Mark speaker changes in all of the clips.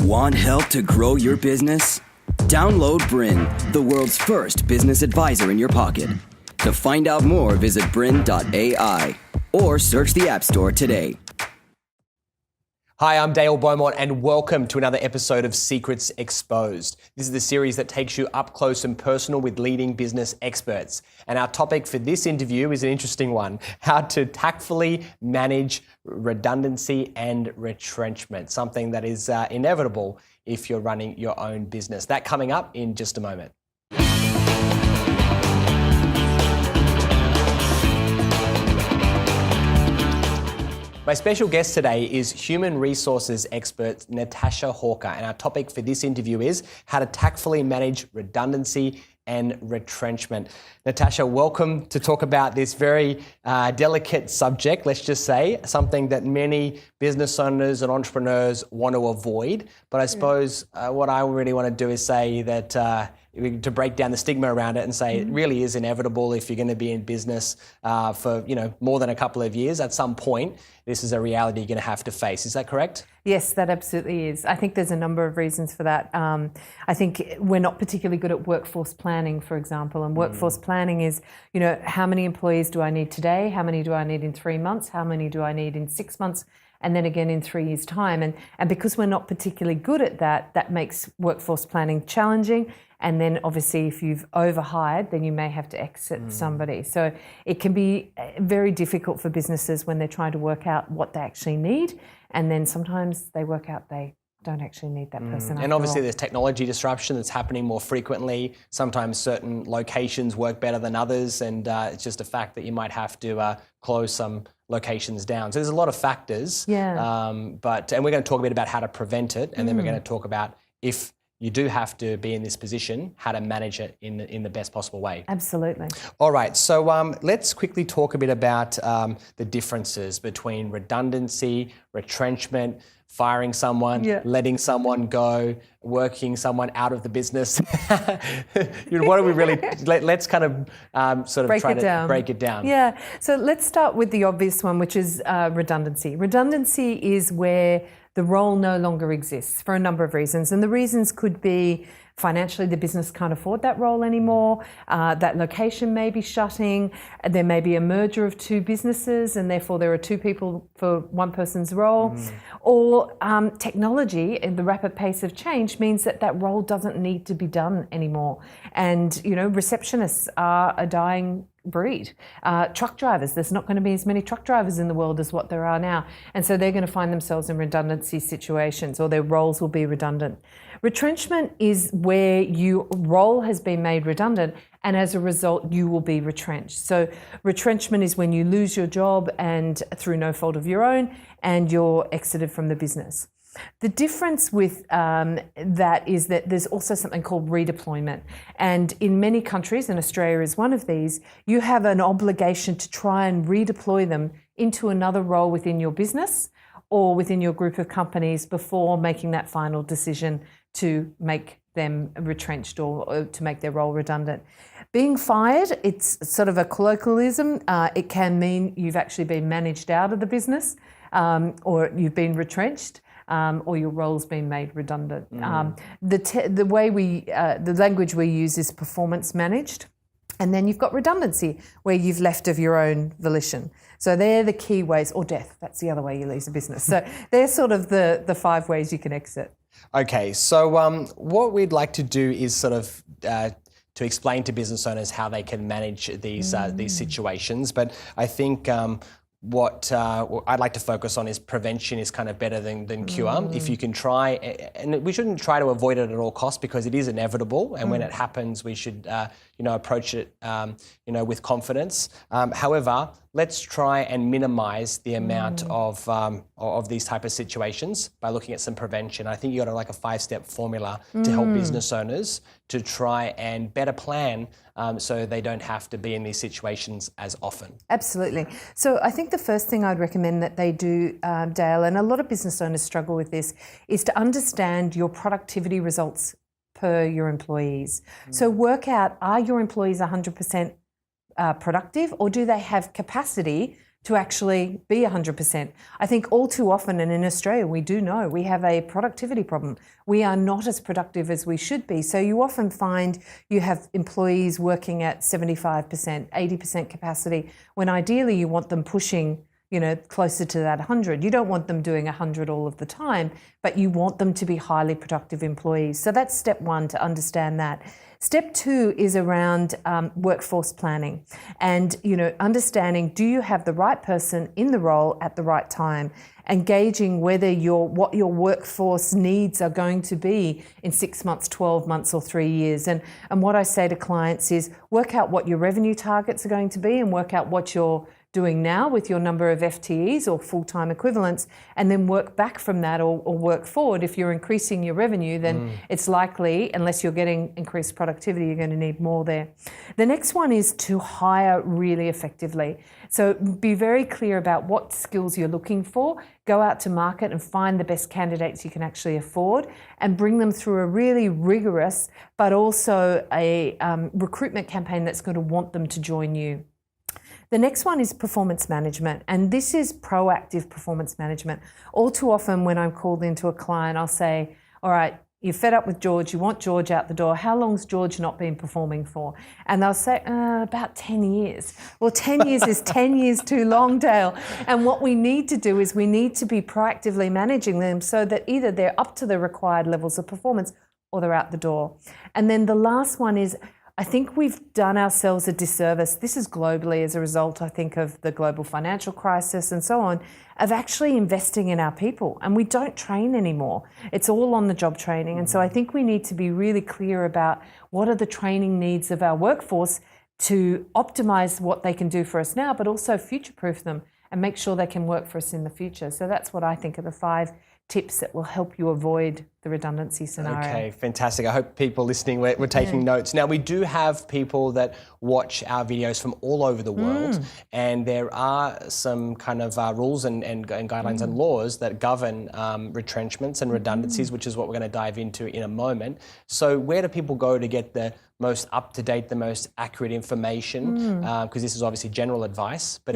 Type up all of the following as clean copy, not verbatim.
Speaker 1: Want help to grow your business? Download BRiN, the world's first business advisor in your pocket. To find out more, visit BRiN.ai or search the App Store today.
Speaker 2: Hi, I'm Beaumont and welcome to another episode of Secrets Exposed. This is the series that takes you up close and personal with leading business experts. And our topic for this interview is an interesting one: how to tactfully manage redundancy and retrenchment, something that is inevitable if you're running your own business. That coming up in just a moment. My special guest today is human resources expert Natasha Hawker, and our topic for this interview is how to tactfully manage redundancy and retrenchment. Natasha, welcome to talk about this very delicate subject, let's just say, something that many business owners and entrepreneurs want to avoid. But I suppose what I really want to do is say that to break down the stigma around it and say it really is inevitable if you're going to be in business for more than a couple of years. At some point, this is a reality you're going to have to face. Is that correct?
Speaker 3: Yes, that absolutely is. I think there's a number of reasons for that. I think we're not particularly good at workforce planning, for example, and workforce planning is, how many employees do I need today? How many do I need in 3 months? How many do I need in 6 months? And then again in 3 years' time. And because we're not particularly good at that, that makes workforce planning challenging. And then obviously if you've overhired, then you may have to exit somebody. So it can be very difficult for businesses when they're trying to work out what they actually need. And then sometimes they work out they don't actually need that person.
Speaker 2: And obviously there's technology disruption that's happening more frequently. Sometimes certain locations work better than others, and it's just a fact that you might have to close some locations down. So there's a lot of factors.
Speaker 3: Yeah.
Speaker 2: And we're going to talk a bit about how to prevent it, and then we're going to talk about if you do have to be in this position, how to manage it in the best possible way.
Speaker 3: Absolutely.
Speaker 2: All right, so let's quickly talk a bit about the differences between redundancy, retrenchment, firing someone, letting someone go, working someone out of the business. What do we really, let's kind of sort of break it down.
Speaker 3: Yeah, so let's start with the obvious one, which is redundancy. Redundancy is where the role no longer exists for a number of reasons. And the reasons could be financially the business can't afford that role anymore, that location may be shutting, there may be a merger of two businesses and therefore there are two people for one person's role, or technology and the rapid pace of change means that that role doesn't need to be done anymore. And, receptionists are a dying breed. Truck drivers, there's not going to be as many truck drivers in the world as what there are now. And so they're going to find themselves in redundancy situations, or their roles will be redundant. Retrenchment is where your role has been made redundant and as a result you will be retrenched. So retrenchment is when you lose your job and through no fault of your own and you're exited from the business. The difference with that is that there's also something called redeployment. And in many countries, and Australia is one of these, you have an obligation to try and redeploy them into another role within your business or within your group of companies before making that final decision to make them retrenched or to make their role redundant. Being fired, it's sort of a colloquialism. It can mean you've actually been managed out of the business or you've been retrenched. Or your role's been made redundant. The language we use is performance managed, and then you've got redundancy, where you've left of your own volition. So they're the key ways, or death. That's the other way you lose a business. So they're sort of the 5 ways you can exit.
Speaker 2: Okay, so what we'd like to do is sort of to explain to business owners how they can manage these situations, but I think. What I'd like to focus on is prevention is kind of better than cure. If you can try, and we shouldn't try to avoid it at all costs because it is inevitable, and when it happens, we should approach it with confidence. However, let's try and minimise the amount of these type of situations by looking at some prevention. I think you got like a 5-step formula to help business owners to try and better plan so they don't have to be in these situations as often.
Speaker 3: Absolutely. So I think the first thing I'd recommend that they do, Dale, and a lot of business owners struggle with this, is to understand your productivity results per your employees. So work out, are your employees 100% productive, or do they have capacity to actually be 100%. I think all too often, and in Australia we do know, we have a productivity problem. We are not as productive as we should be. So you often find you have employees working at 75%, 80% capacity, when ideally you want them pushing closer to that 100. You don't want them doing 100 all of the time, but you want them to be highly productive employees. So that's step one, to understand that. Step two is around workforce planning and, understanding, do you have the right person in the role at the right time? Engaging what your workforce needs are going to be in 6 months, 12 months or 3 years. And what I say to clients is work out what your revenue targets are going to be and work out what you're doing now with your number of FTEs or full-time equivalents, and then work back from that or work forward. If you're increasing your revenue, then it's likely, unless you're getting increased productivity, you're going to need more there. The next one is to hire really effectively. So be very clear about what skills you're looking for. Go out to market and find the best candidates you can actually afford and bring them through a really rigorous, but also a recruitment campaign that's going to want them to join you. The next one is performance management, and this is proactive performance management. All too often when I'm called into a client, I'll say, all right, you're fed up with George, you want George out the door. How long's George not been performing for? And they'll say, about 10 years. Well, 10 years is 10 years too long, Dale. And what we need to do is we need to be proactively managing them so that either they're up to the required levels of performance or they're out the door. And then the last one is, I think we've done ourselves a disservice. This is globally as a result, I think, of the global financial crisis and so on, of actually investing in our people. And we don't train anymore. It's all on the job training. And so I think we need to be really clear about what are the training needs of our workforce to optimize what they can do for us now, but also future-proof them and make sure they can work for us in the future. So that's what I think are the 5 tips that will help you avoid the redundancy scenario.
Speaker 2: Okay, fantastic. I hope people listening were taking notes. Now, we do have people that watch our videos from all over the world, and there are some kind of rules and guidelines and laws that govern retrenchments and redundancies, which is what we're going to dive into in a moment. So where do people go to get the most up-to-date, the most accurate information? Because this is obviously general advice, but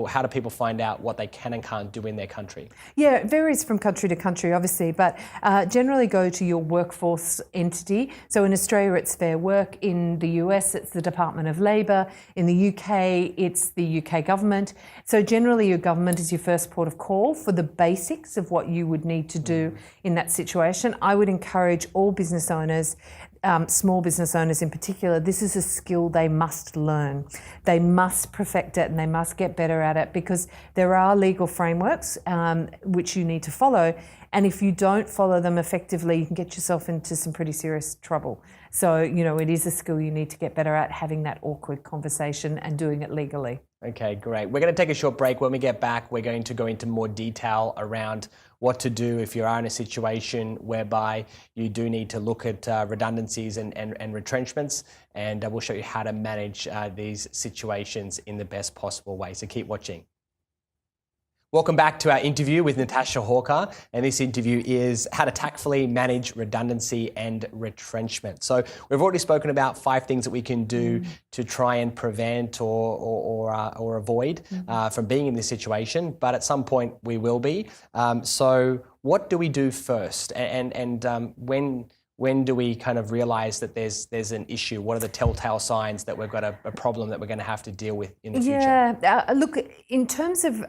Speaker 2: how do people find out what they can and can't do in their country?
Speaker 3: Yeah, it varies from country to country, obviously, but generally go to your workforce entity. So in Australia, it's Fair Work. In the US, it's the Department of Labour. In the UK, it's the UK government. So generally, your government is your first port of call for the basics of what you would need to do in that situation. I would encourage all business owners, small business owners in particular, this is a skill they must learn. They must perfect it and they must get better at it, because there are legal frameworks which you need to follow. And if you don't follow them effectively, you can get yourself into some pretty serious trouble. So, it is a skill you need to get better at, having that awkward conversation and doing it legally. Okay, great. We're going to take a short break. When we get back, we're going to go into more detail around what to do if you are in a situation whereby you do need to look at redundancies and retrenchments, and we'll show you how to manage these situations in the best possible way. So keep watching. Welcome back to our interview with Natasha Hawker, and this interview is how to tactfully manage redundancy and retrenchment. So we've already spoken about 5 things that we can do to try and prevent or avoid from being in this situation, but at some point we will be. So what do we do first, and when do we kind of realise that there's an issue? What are the telltale signs that we've got a problem that we're going to have to deal with in the future? Yeah, look, in terms of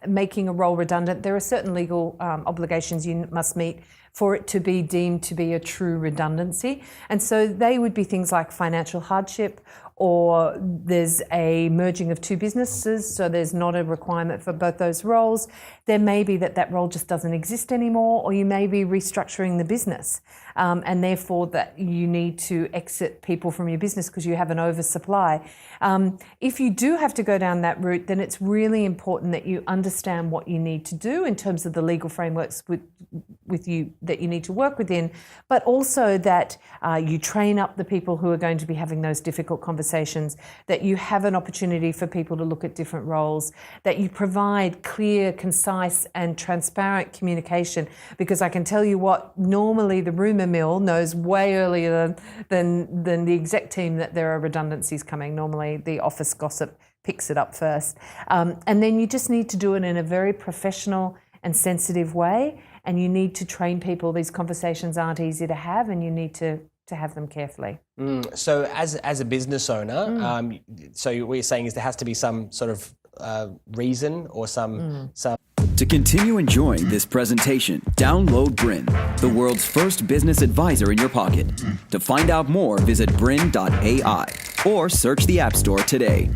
Speaker 3: making a role redundant, there are certain legal obligations you must meet for it to be deemed to be a true redundancy. And so they would be things like financial hardship, or there's a merging of 2 businesses, so there's not a requirement for both those roles. There may be that role just doesn't exist anymore, or you may be restructuring the business, and therefore that you need to exit people from your business because you have an oversupply. If you do have to go down that route, then it's really important that you understand what you need to do in terms of the legal frameworks with you that you need to work within, but also that you train up the people who are going to be having those difficult conversations, that you have an opportunity for people to look at different roles, that you provide clear, concise and transparent communication, because I can tell you what, normally the rumour mill knows way earlier than the exec team that there are redundancies coming. Normally the office gossip picks it up first. And then you just need to do it in a very professional and sensitive way, and you need to train people. These conversations aren't easy to have, and you need to have them carefully.
Speaker 2: So as a business owner, so what you're saying is there has to be some sort of reason or some.
Speaker 1: To continue enjoying this presentation, download BRiN, the world's first business advisor in your pocket. To find out more, visit BRiN.ai or search the App Store today.